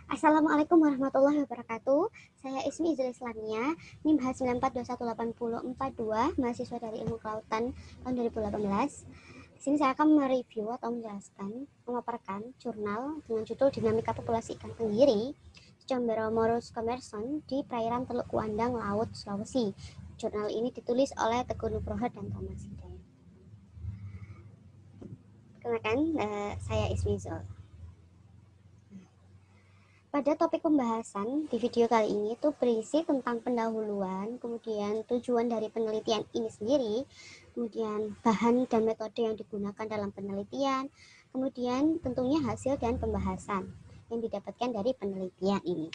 Assalamualaikum warahmatullahi wabarakatuh. Saya Ismi Izul Islamia, NIM H94218042, mahasiswa dari Ilmu Kelautan tahun 2018. Di sini saya akan mereview atau menjelaskan, memaparkan jurnal dengan judul Dinamika Populasi Ikan Tenggiri Comberomorus commerson di perairan Teluk Kuandang, Laut, Sulawesi. Jurnal ini ditulis oleh Teguh Nugroho dan Thomas Hidayat. Perkenalkan, saya Ismi Izul. Pada topik pembahasan di video kali ini itu berisi tentang pendahuluan, kemudian tujuan dari penelitian ini sendiri, kemudian bahan dan metode yang digunakan dalam penelitian, kemudian tentunya hasil dan pembahasan yang didapatkan dari penelitian ini.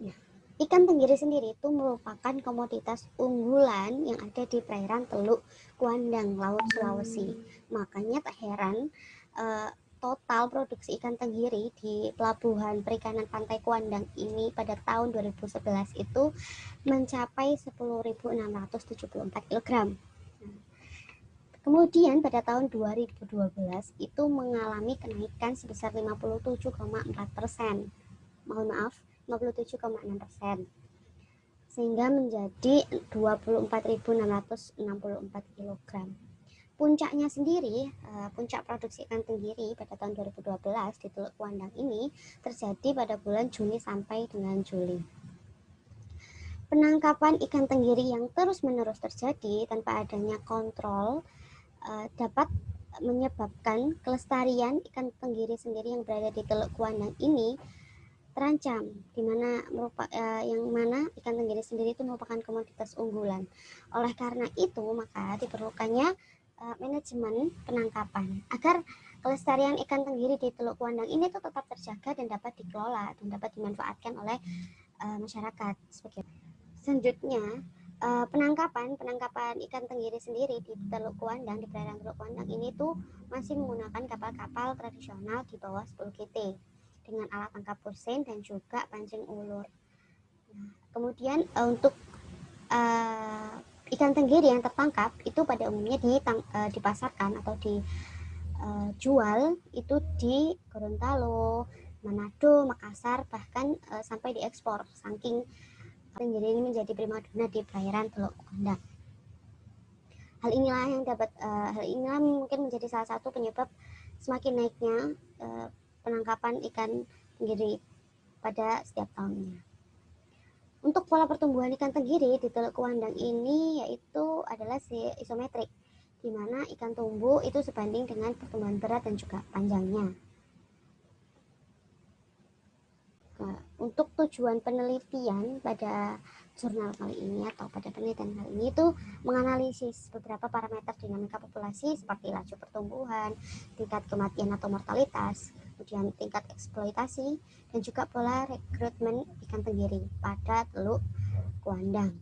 Nah, ikan tenggiri sendiri itu merupakan komoditas unggulan yang ada di perairan Teluk Kuandang, Laut Sulawesi. Makanya tak heran total produksi ikan tenggiri di Pelabuhan Perikanan Pantai Kuandang ini pada tahun 2011 itu mencapai 10.674 kg. Kemudian pada tahun 2012 itu mengalami kenaikan sebesar 57,4%. Mohon maaf, 57,6%. Sehingga menjadi 24.664 kg. Puncaknya sendiri, puncak produksi ikan tenggiri pada tahun 2012 di Teluk Kuandang ini terjadi pada bulan Juni sampai dengan Juli. Penangkapan ikan tenggiri yang terus-menerus terjadi tanpa adanya kontrol dapat menyebabkan kelestarian ikan tenggiri sendiri yang berada di Teluk Kuandang ini terancam, yang mana ikan tenggiri sendiri itu merupakan komoditas unggulan. Oleh karena itu, maka diperlukannya manajemen penangkapan agar kelestarian ikan tenggiri di Teluk Kuandang ini tuh tetap terjaga dan dapat dikelola dan dapat dimanfaatkan oleh masyarakat. Selanjutnya, penangkapan ikan tenggiri sendiri di Teluk Kuandang, di perairan Teluk Kuandang ini tuh masih menggunakan kapal-kapal tradisional di bawah 10 GT dengan alat tangkap kursen dan juga pancing ulur. Nah, kemudian untuk ikan tenggiri yang tertangkap itu pada umumnya dipasarkan atau dijual itu di Gorontalo, Manado, Makassar, bahkan sampai diekspor, saking tenggiri ini menjadi primadona di perairan Teluk Kuandang. Hal inilah mungkin menjadi salah satu penyebab semakin naiknya penangkapan ikan tenggiri pada setiap tahunnya. Untuk pola pertumbuhan ikan tenggiri di Teluk Kuandang ini yaitu adalah isometrik, di mana ikan tumbuh itu sebanding dengan pertumbuhan berat dan juga panjangnya. Nah, untuk tujuan penelitian pada jurnal kali ini atau pada penelitian kali ini itu menganalisis beberapa parameter dinamika populasi seperti laju pertumbuhan, tingkat kematian atau mortalitas, kemudian tingkat eksploitasi, dan juga pola rekrutmen ikan tenggiri pada Teluk Kuandang.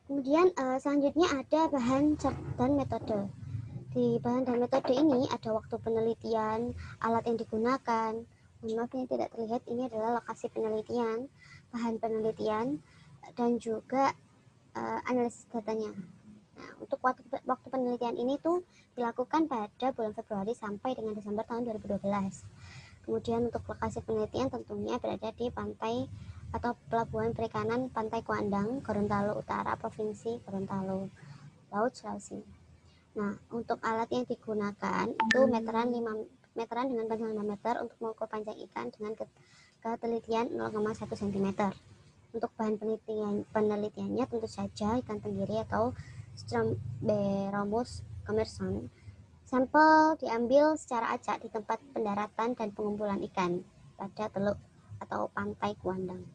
Kemudian selanjutnya ada bahan dan metode. Di bahan dan metode ini ada waktu penelitian, alat yang digunakan. Maaf ini tidak terlihat, ini adalah lokasi penelitian, bahan penelitian, dan juga analisis datanya. Nah, untuk waktu penelitian ini tuh dilakukan pada bulan Februari sampai dengan Desember tahun 2012. Kemudian untuk lokasi penelitian tentunya berada di pantai atau pelabuhan perikanan Pantai Kuandang, Gorontalo Utara, Provinsi Gorontalo, Laut Sulawesi. Nah, untuk alat yang digunakan itu meteran dengan panjang 5 meter untuk mengukur panjang ikan dengan ketelitian 0,1 cm. Untuk bahan penelitiannya tentu saja ikan tenggiri atau Stromberomus commerson. Sampel diambil secara acak di tempat pendaratan dan pengumpulan ikan pada teluk atau pantai Kuandang.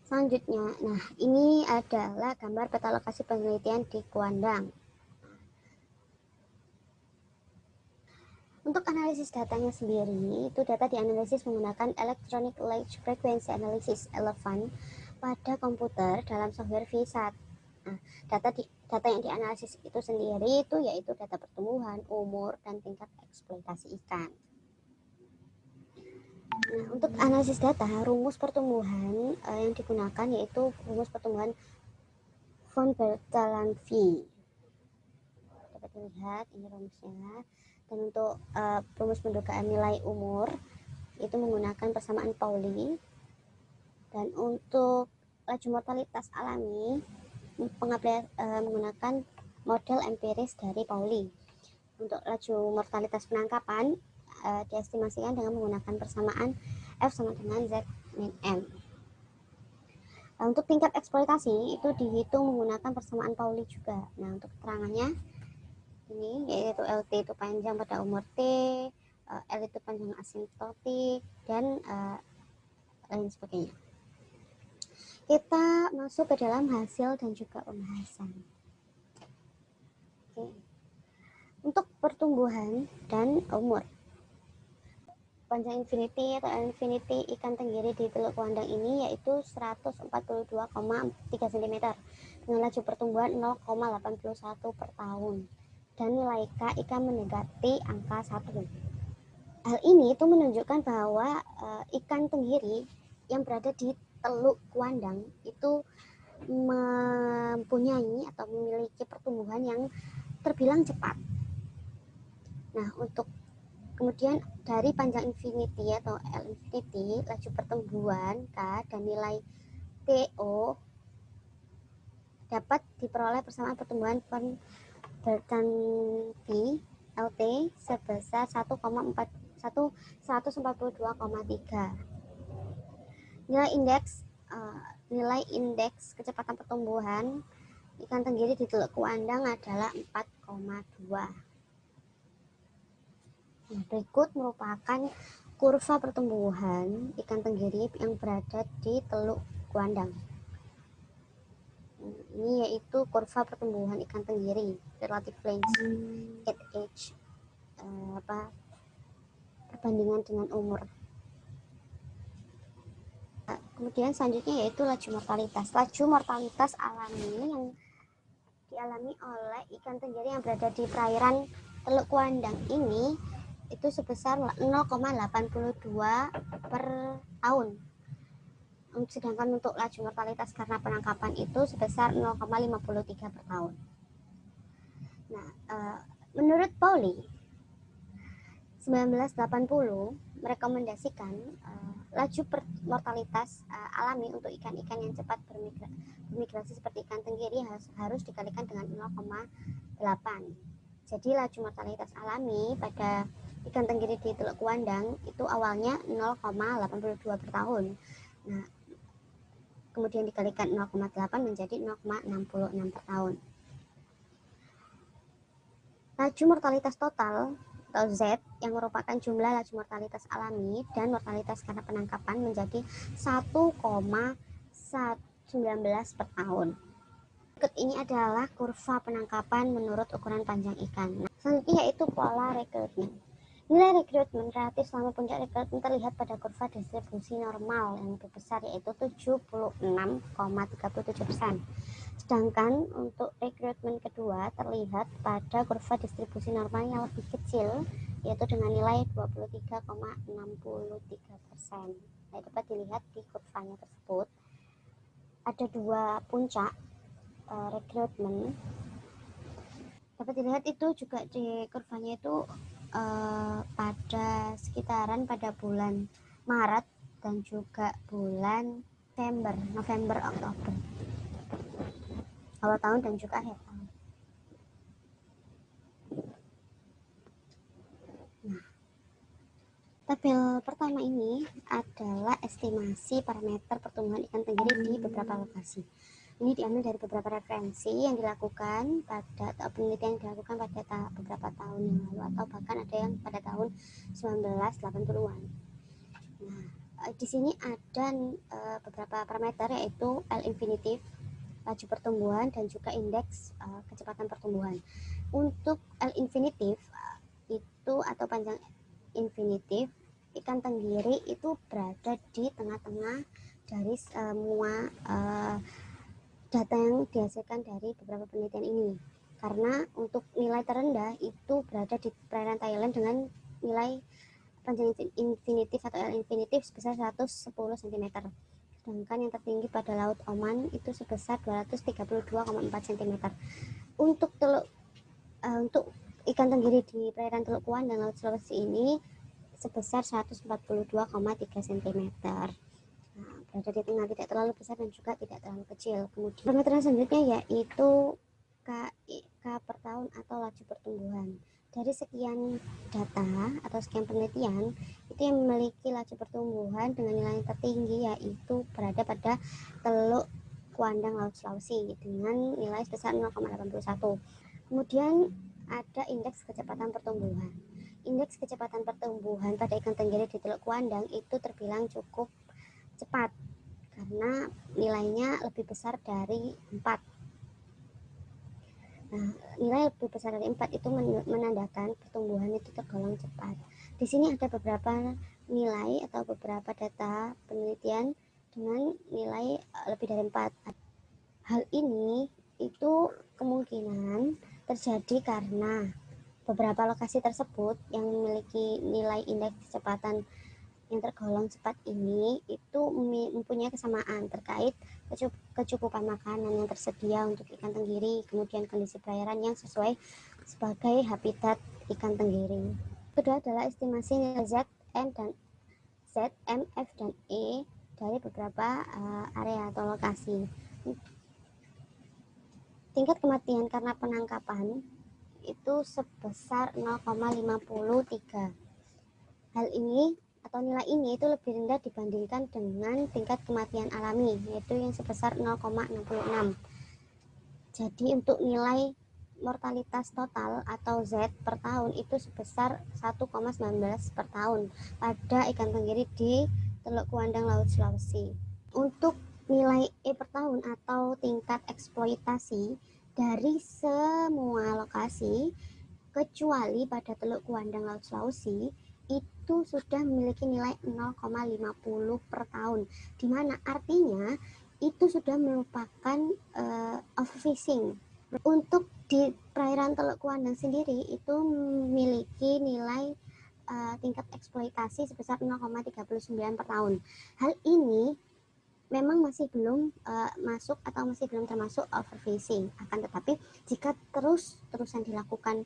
Selanjutnya, nah ini adalah gambar peta lokasi penelitian di Kuandang. Untuk analisis datanya sendiri, itu data dianalisis menggunakan Electronic Large Frequency Analysis (ELEFAN) pada komputer dalam software VSAT. Nah, data yang dianalisis itu sendiri itu yaitu data pertumbuhan, umur, dan tingkat eksploitasi ikan. Nah, untuk analisis data, rumus pertumbuhan yang digunakan yaitu rumus pertumbuhan von Bertalanffy. Dapat dilihat ini rumusnya. Dan untuk rumus pendugaan nilai umur itu menggunakan persamaan Pauli. Dan untuk laju mortalitas alami menggunakan model empiris dari Pauli. Untuk laju mortalitas penangkapan diestimasikan dengan menggunakan persamaan F sama dengan Z min M. Nah, untuk tingkat eksploitasi itu dihitung menggunakan persamaan Pauli juga. Nah, untuk keterangannya ini yaitu LT itu panjang pada umur T, L itu panjang asimptotik, dan lain sebagainya. Kita masuk ke dalam hasil dan juga pembahasan. Oke. Untuk pertumbuhan dan umur, panjang infinity atau infinity ikan tenggiri di Teluk Kuandang ini yaitu 142,3 cm dengan laju pertumbuhan 0,81 per tahun dan nilai K ikan mendekati angka 1. Hal ini itu menunjukkan bahwa ikan tenggiri yang berada di Teluk Kuandang itu mempunyai atau memiliki pertumbuhan yang terbilang cepat. Nah, untuk kemudian dari panjang infinity atau L infinity, laju pertumbuhan K dan nilai TO dapat diperoleh persamaan pertumbuhan berganti LT sebesar 142,3. Nilai indeks kecepatan pertumbuhan ikan tenggiri di Teluk Kuandang adalah 4,2. Nah, berikut merupakan kurva pertumbuhan ikan tenggiri yang berada di Teluk Kuandang. Ini yaitu kurva pertumbuhan ikan tenggiri relative range at age perbandingan dengan umur. Kemudian selanjutnya yaitu laju mortalitas. Laju mortalitas alami yang dialami oleh ikan tenggiri yang berada di perairan Teluk Kuandang ini itu sebesar 0,82 per tahun. Sedangkan untuk laju mortalitas karena penangkapan itu sebesar 0,53 per tahun. Nah, menurut Pauli 1980 merekomendasikan laju mortalitas alami untuk ikan-ikan yang cepat bermigrasi seperti ikan tenggiri harus dikalikan dengan 0,8. Jadi laju mortalitas alami pada ikan tenggiri di Teluk Kuandang itu awalnya 0,82 per tahun. Nah, kemudian dikalikan 0,8 menjadi 0,66 per tahun. Laju mortalitas total atau Z yang merupakan jumlah laju mortalitas alami dan mortalitas karena penangkapan menjadi 1,19 per tahun. Berikut ini adalah kurva penangkapan menurut ukuran panjang ikan. Nah, selanjutnya yaitu pola rekrutmen. Nilai rekrutmen relatif selama puncak rekrutmen terlihat pada kurva distribusi normal yang lebih besar yaitu 76,37%. Sedangkan untuk rekrutmen kedua terlihat pada kurva distribusi normal yang lebih kecil yaitu dengan nilai 23,63%. Nah, dapat dilihat di kurvanya tersebut ada dua puncak rekrutmen. Dapat dilihat itu juga di kurvanya itu pada sekitaran pada bulan Maret dan juga bulan November, Oktober, awal tahun dan juga akhir tahun. Nah, tabel pertama ini adalah estimasi parameter pertumbuhan ikan tenggiri di beberapa lokasi. Ini diambil dari beberapa referensi yang dilakukan atau penelitian yang dilakukan pada beberapa tahun yang lalu atau bahkan ada yang pada tahun 1980-an. Nah, di sini ada beberapa parameter yaitu L infinitif, laju pertumbuhan dan juga indeks kecepatan pertumbuhan. Untuk L infinitif itu atau panjang infinitif ikan tenggiri itu berada di tengah-tengah dari semua data yang dihasilkan dari beberapa penelitian ini, karena untuk nilai terendah itu berada di perairan Thailand dengan nilai panjang infinitif atau L infinitif sebesar 110 cm, sedangkan yang tertinggi pada Laut Oman itu sebesar 232,4 cm. Untuk Teluk untuk ikan tenggiri di perairan Teluk Kuandang Laut Sulawesi ini sebesar 142,3 cm. Nah, berada di tengah, tidak terlalu besar dan juga tidak terlalu kecil. Kemudian parameter selanjutnya yaitu KIK per tahun atau laju pertumbuhan. Dari sekian data atau sekian penelitian, itu yang memiliki laju pertumbuhan dengan nilai yang tertinggi yaitu berada pada Teluk Kuandang Laut Sulawesi dengan nilai sebesar 0,81. Kemudian ada indeks kecepatan pertumbuhan. Indeks kecepatan pertumbuhan pada ikan tenggiri di Teluk Kuandang itu terbilang cukup cepat karena nilainya lebih besar dari 4. Nah, nilai lebih besar dari 4 itu menandakan pertumbuhan itu tergolong cepat. Di sini ada beberapa nilai atau beberapa data penelitian dengan nilai lebih dari 4. Hal ini itu kemungkinan terjadi karena beberapa lokasi tersebut yang memiliki nilai indeks kecepatan yang tergolong cepat ini itu mempunyai kesamaan terkait kecukupan makanan yang tersedia untuk ikan tenggiri, kemudian kondisi perairan yang sesuai sebagai habitat ikan tenggiri. Kedua adalah estimasi nilai Z, M, dan Z, M, F, dan E dari beberapa area atau lokasi. Tingkat kematian karena penangkapan itu sebesar 0,53. Hal ini atau nilai ini itu lebih rendah dibandingkan dengan tingkat kematian alami yaitu yang sebesar 0,66. Jadi untuk nilai mortalitas total atau Z per tahun itu sebesar 1,19 per tahun pada ikan tenggiri di Teluk Kuandang Laut Sulawesi. Untuk nilai E per tahun atau tingkat eksploitasi dari semua lokasi kecuali pada Teluk Kuandang Laut Sulawesi itu sudah memiliki nilai 0,50 per tahun, dimana artinya itu sudah merupakan overfishing. Untuk di perairan Teluk Kuandang sendiri itu memiliki nilai tingkat eksploitasi sebesar 0,39 per tahun. Hal ini memang masih belum masuk atau masih belum termasuk overfishing. Akan tetapi jika terus-terusan dilakukan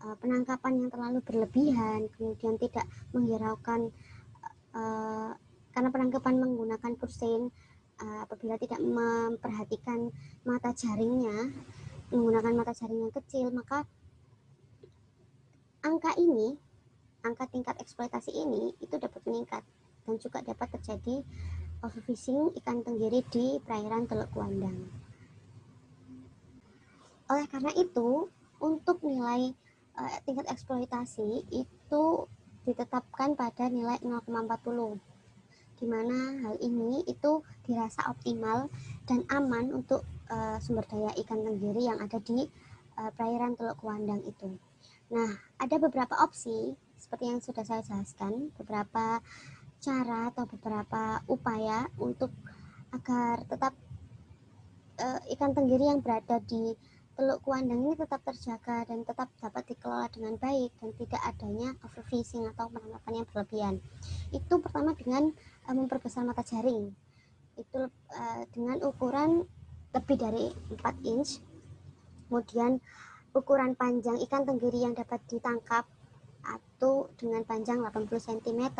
penangkapan yang terlalu berlebihan, kemudian tidak menghiraukan karena penangkapan menggunakan kursen, apabila tidak memperhatikan mata jaringnya, menggunakan mata jaring yang kecil, maka angka tingkat eksploitasi ini itu dapat meningkat dan juga dapat terjadi overfishing ikan tenggiri di perairan Teluk Kuandang. Oleh karena itu, untuk nilai tingkat eksploitasi itu ditetapkan pada nilai 0,40, di mana hal ini itu dirasa optimal dan aman untuk sumber daya ikan tenggiri yang ada di perairan Teluk Kuandang itu. Nah, ada beberapa opsi seperti yang sudah saya jelaskan, beberapa cara atau beberapa upaya untuk agar tetap ikan tenggiri yang berada di Teluk Kuandang ini tetap terjaga dan tetap dapat dikelola dengan baik dan tidak adanya overfishing atau penangkapan yang berlebihan. Itu pertama dengan memperbesar mata jaring. Itu dengan ukuran lebih dari 4 inch. Kemudian ukuran panjang ikan tenggiri yang dapat ditangkap atau dengan panjang 80 cm.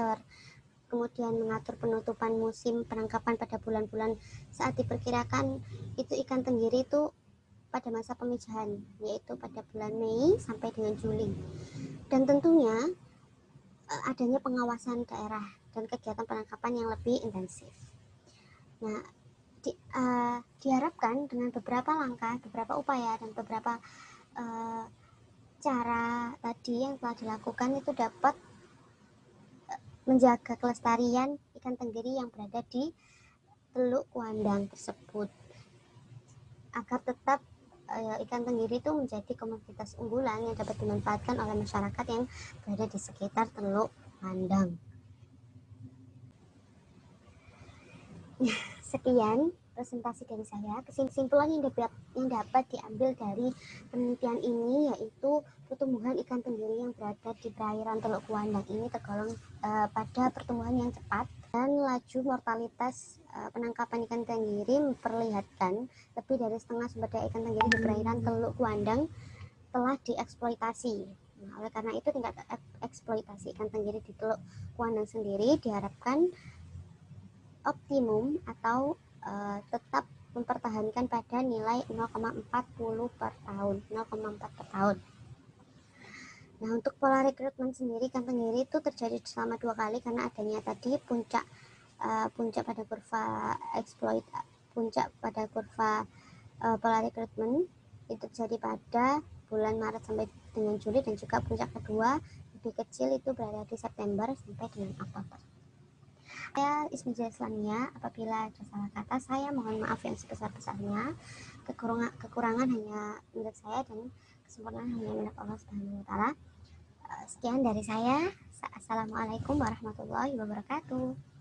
Kemudian mengatur penutupan musim penangkapan pada bulan-bulan saat diperkirakan itu ikan tenggiri itu pada masa pemijahan, yaitu pada bulan Mei sampai dengan Juli. Dan tentunya adanya pengawasan daerah dan kegiatan penangkapan yang lebih intensif. Nah, diharapkan dengan beberapa langkah, beberapa upaya, dan beberapa cara tadi yang telah dilakukan itu dapat menjaga kelestarian ikan tenggiri yang berada di Teluk Kuandang tersebut agar tetap ikan tenggiri itu menjadi komoditas unggulan yang dapat dimanfaatkan oleh masyarakat yang berada di sekitar Teluk Kuandang. Sekian presentasi dari saya. Kesimpulan yang dapat diambil dari penelitian ini yaitu pertumbuhan ikan tenggiri yang berada di perairan Teluk Kuandang ini tergolong pada pertumbuhan yang cepat dan laju mortalitas penangkapan ikan tenggiri memperlihatkan lebih dari setengah sumber daya ikan tenggiri di perairan Teluk Kuandang telah dieksploitasi. Nah, oleh karena itu tingkat eksploitasi ikan tenggiri di Teluk Kuandang sendiri diharapkan optimum atau tetap mempertahankan pada nilai 0,40 per tahun, 0,4 per tahun. Nah, untuk pola rekrutmen sendiri ikan tenggiri itu terjadi selama 2 kali karena adanya tadi puncak pada kurva pola rekrutmen itu terjadi pada bulan Maret sampai dengan Juli, dan juga puncak kedua lebih kecil itu berada di September sampai dengan Oktober. Saya Ismi Islamia, apabila ada salah kata saya mohon maaf yang sebesar-besarnya. Kekurangan hanya milik saya dan kesempurnaan hanya milik Allah Subhanahu wa taala. Sekian dari saya. Assalamualaikum warahmatullahi wabarakatuh.